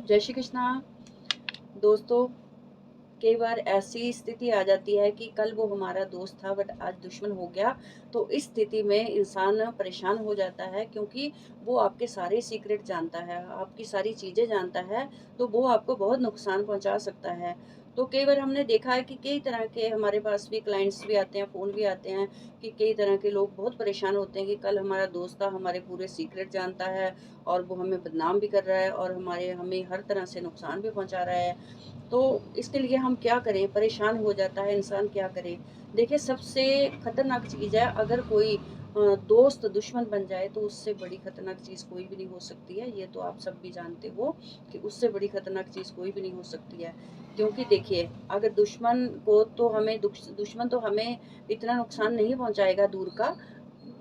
जय श्री कृष्णा। दोस्तों, कई बार ऐसी स्थिति आ जाती है कि कल वो हमारा दोस्त था बट आज दुश्मन हो गया। तो इस स्थिति में इंसान परेशान हो जाता है, क्योंकि वो आपके सारे सीक्रेट जानता है, आपकी सारी चीज़ें जानता है। तो वो आपको बहुत नुकसान पहुंचा सकता है। तो कई बार हमने देखा है कि कई तरह के हमारे पास भी क्लाइंट्स भी आते हैं, फ़ोन भी आते हैं कि कई तरह के लोग बहुत परेशान होते हैं कि कल हमारा दोस्त था, हमारे पूरे सीक्रेट जानता है और वो हमें बदनाम भी कर रहा है और हमें हर तरह से नुकसान भी पहुंचा रहा है। तो इसके लिए हम क्या करें? परेशान हो जाता है इंसान, क्या करे? देखिए, सबसे खतरनाक चीज़ है अगर कोई दोस्त दुश्मन बन जाए, तो उससे बड़ी खतरनाक चीज़ कोई भी नहीं हो सकती है। ये तो आप सब भी जानते हो कि उससे बड़ी खतरनाक चीज़ कोई भी नहीं हो सकती है। क्योंकि देखिए, अगर दुश्मन तो हमें इतना नुकसान नहीं पहुंचाएगा दूर का,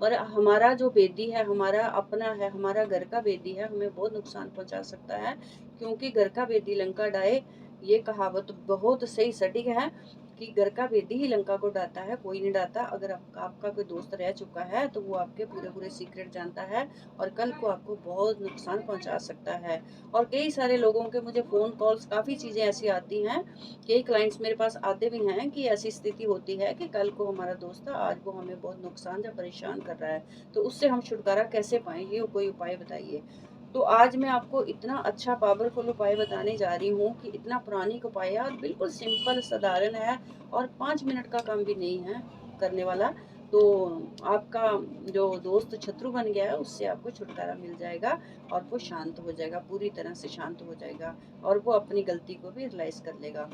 पर हमारा जो बेदी है, हमारा अपना है, हमारा घर का बेदी है, हमें बहुत नुकसान पहुंचा सकता है। क्योंकि घर का बेदी लंका डाहे, ये कहावत बहुत सही सटीक है कि घर का बेदी ही लंका को डाता है, कोई नहीं डाता। अगर आपका कोई दोस्त रह चुका है तो वो आपके पूरे पूरे सीक्रेट जानता है और कल को आपको बहुत नुकसान पहुंचा सकता है। और कई सारे लोगों के मुझे फ़ोन कॉल्स, काफ़ी चीज़ें ऐसी आती हैं, कई क्लाइंट्स मेरे पास आते भी हैं कि ऐसी स्थिति होती है कि कल को हमारा दोस्त था, आज वो हमें बहुत नुकसान या परेशान कर रहा है। तो उससे हम छुटकारा कैसे पाएँ? ये कोई उपाय बताइए। तो आज मैं आपको इतना अच्छा पावरफुल उपाय बताने जा रही हूँ कि इतना पौराणिक उपाय है और बिल्कुल सिंपल साधारण है और 5 मिनट का काम भी नहीं है करने वाला। तो आपका जो दोस्त शत्रु बन गया है, उससे आपको छुटकारा मिल जाएगा और वो शांत हो जाएगा, पूरी तरह से शांत हो जाएगा और वो अपनी गलती को भी रियलाइज़ कर लेगा।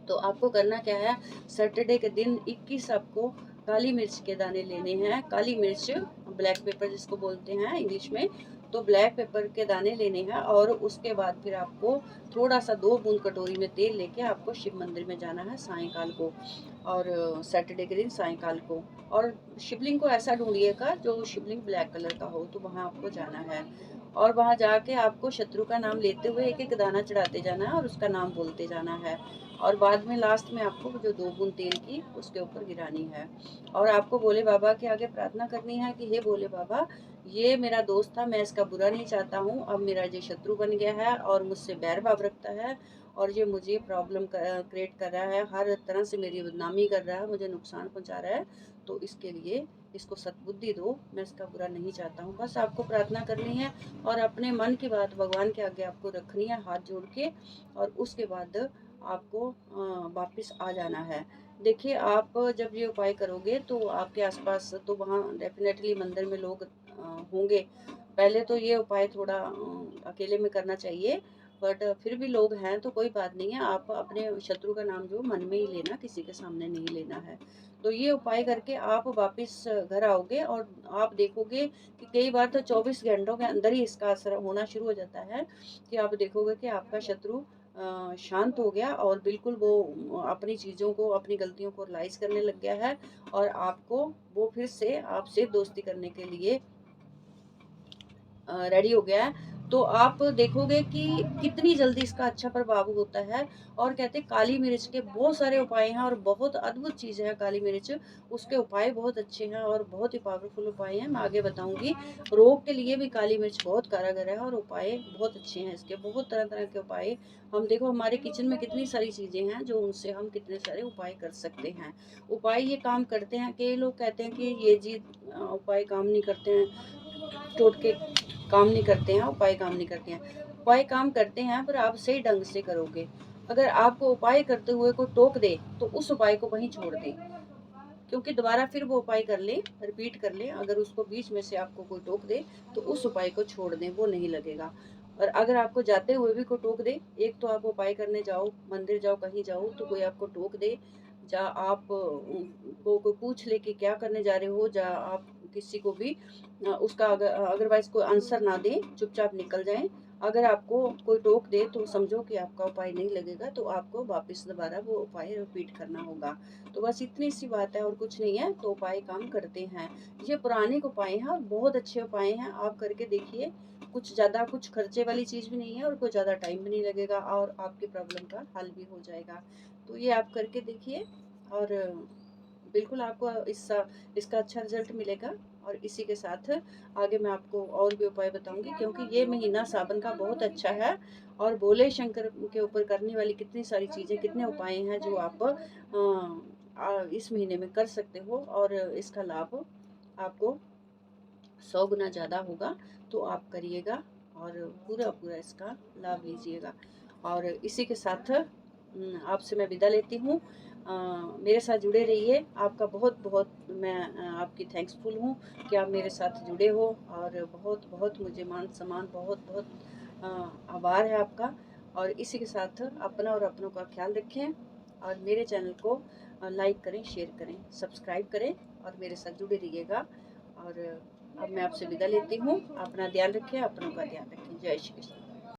तो आपको करना क्या है? सैटरडे के दिन 21 आपको काली मिर्च के दाने लेने हैं। काली मिर्च, ब्लैक पेपर जिसको बोलते हैं इंग्लिश में। तो ब्लैक पेपर के दाने लेने हैं और उसके बाद फिर आपको थोड़ा सा 2 बूंद कटोरी में तेल लेके आपको शिव मंदिर में जाना है सायंकाल को, और सैटरडे के दिन सायंकाल को। और शिवलिंग को ऐसा ढूंढिएगा जो शिवलिंग ब्लैक कलर का हो, तो वहाँ आपको जाना है। और वहाँ जाके आपको शत्रु का नाम लेते हुए एक एक दाना चढ़ाते जाना है और उसका नाम बोलते जाना है। और बाद में लास्ट में आपको जो 2 बूंद तेल की उसके ऊपर गिरानी है। और आपको भोले बाबा के आगे प्रार्थना करनी है कि हे भोले बाबा, ये मेरा दोस्त था, मैं इसका बुरा नहीं चाहता हूँ, अब मेरा ये शत्रु बन गया है और मुझसे बैर भाव रखता है और ये मुझे प्रॉब्लम क्रिएट कर रहा है, हर तरह से मेरी बदनामी कर रहा है, मुझे नुकसान पहुंचा रहा है। तो इसके लिए इसको सद्बुद्धि दो, मैं इसका बुरा नहीं चाहता हूँ। बस आपको प्रार्थना करनी है और अपने मन की बात भगवान के आगे आपको रखनी है हाथ जोड़ के, और उसके बाद आपको वापस आ जाना है। देखिए, आप जब ये उपाय करोगे तो आपके आसपास तो वहाँ डेफिनेटली मंदिर में लोग होंगे। पहले तो ये उपाय थोड़ा अकेले में करना चाहिए, बट फिर भी लोग हैं तो कोई बात नहीं है। आप अपने शत्रु का नाम जो मन में ही लेना, किसी के सामने नहीं लेना है। तो ये उपाय करके आप वापस घर आओगे और आप देखोगे कि कई बार तो 24 घंटों के अंदर ही इसका असर होना शुरू हो जाता है कि आप देखोगे कि आपका शत्रु शांत हो गया और बिल्कुल वो अपनी चीज़ों को, अपनी गलतियों को रियलाइज़ करने लग गया है और आपको वो फिर से आपसे दोस्ती करने के लिए रेडी हो गया है। तो आप देखोगे कि कितनी जल्दी इसका अच्छा प्रभाव होता है। और कहते हैं काली मिर्च के बहुत सारे उपाय हैं और बहुत अद्भुत चीज़ है काली मिर्च। उसके उपाय बहुत अच्छे हैं और बहुत ही पावरफुल उपाय हैं, मैं आगे बताऊंगी। रोग के लिए भी काली मिर्च बहुत कारगर है और उपाय बहुत अच्छे हैं इसके, बहुत तरह तरह के उपाय। हम देखो, हमारे किचन में कितनी सारी चीज़ें हैं जो उनसे हम कितने सारे उपाय कर सकते हैं। उपाय ये काम करते हैं। कई लोग कहते हैं कि ये जी उपाय काम नहीं करते हैं, टोटके काम नहीं करते हैं, उपाय काम नहीं करते हैं। उपाय काम करते हैं, पर आप सही ढंग से करोगे। अगर आपको उपाय करते हुए कोई टोक दे तो उस उपाय को वहीं छोड़ दें, क्योंकि दोबारा फिर वो उपाय कर ले, रिपीट कर ले। अगर उसको बीच में से आपको कोई टोक दे तो उस उपाय को छोड़ दें, वो नहीं लगेगा। और अगर आपको जाते हुए भी कोई टोक दे, एक तो आप उपाय करने जाओ, मंदिर जाओ, कहीं जाओ, तो कोई आपको टोक दे, जा आप को कोई पूछ ले कि क्या करने जा रहे हो, जा आप किसी को भी उसका अदरवाइज कोई आंसर ना दें, चुपचाप निकल जाएं। अगर आपको कोई टोक दे तो समझो कि आपका उपाय नहीं लगेगा, तो आपको वापस दोबारा वो उपाय रिपीट करना होगा। तो बस इतनी सी बात है और कुछ नहीं है। तो उपाय काम करते हैं। ये पौराणिक उपाय हैं और बहुत अच्छे उपाय हैं, आप करके देखिए। कुछ ज़्यादा कुछ खर्चे वाली चीज़ भी नहीं है और कोई ज़्यादा टाइम भी नहीं लगेगा और आपकी प्रॉब्लम का हल भी हो जाएगा। तो ये आप करके देखिए और बिल्कुल आपको इसका अच्छा रिजल्ट मिलेगा। और इसी के साथ आगे मैं आपको और भी उपाय बताऊंगी, क्योंकि ये महीना सावन का बहुत अच्छा है। और भोले शंकर के ऊपर करने वाली कितनी सारी चीज़ें, कितने उपाय हैं जो आप इस महीने में कर सकते हो, और इसका लाभ आपको 100 गुना ज़्यादा होगा। तो आप करिएगा और पूरा पूरा इसका लाभ लीजिएगा। और इसी के साथ आपसे मैं विदा लेती हूँ। मेरे साथ जुड़े रहिए। आपका बहुत बहुत मैं आपकी थैंक्सफुल हूँ कि आप मेरे साथ जुड़े हो, और बहुत बहुत मुझे मान सम्मान, बहुत बहुत आभार है आपका। और इसी के साथ अपना और अपनों का ख्याल रखें, और मेरे चैनल को लाइक करें, शेयर करें, सब्सक्राइब करें, और मेरे साथ जुड़े रहिएगा। और अब मैं आपसे विदा लेती हूँ। अपना ध्यान रखें, अपनों का ध्यान रखें। जय श्री कृष्ण।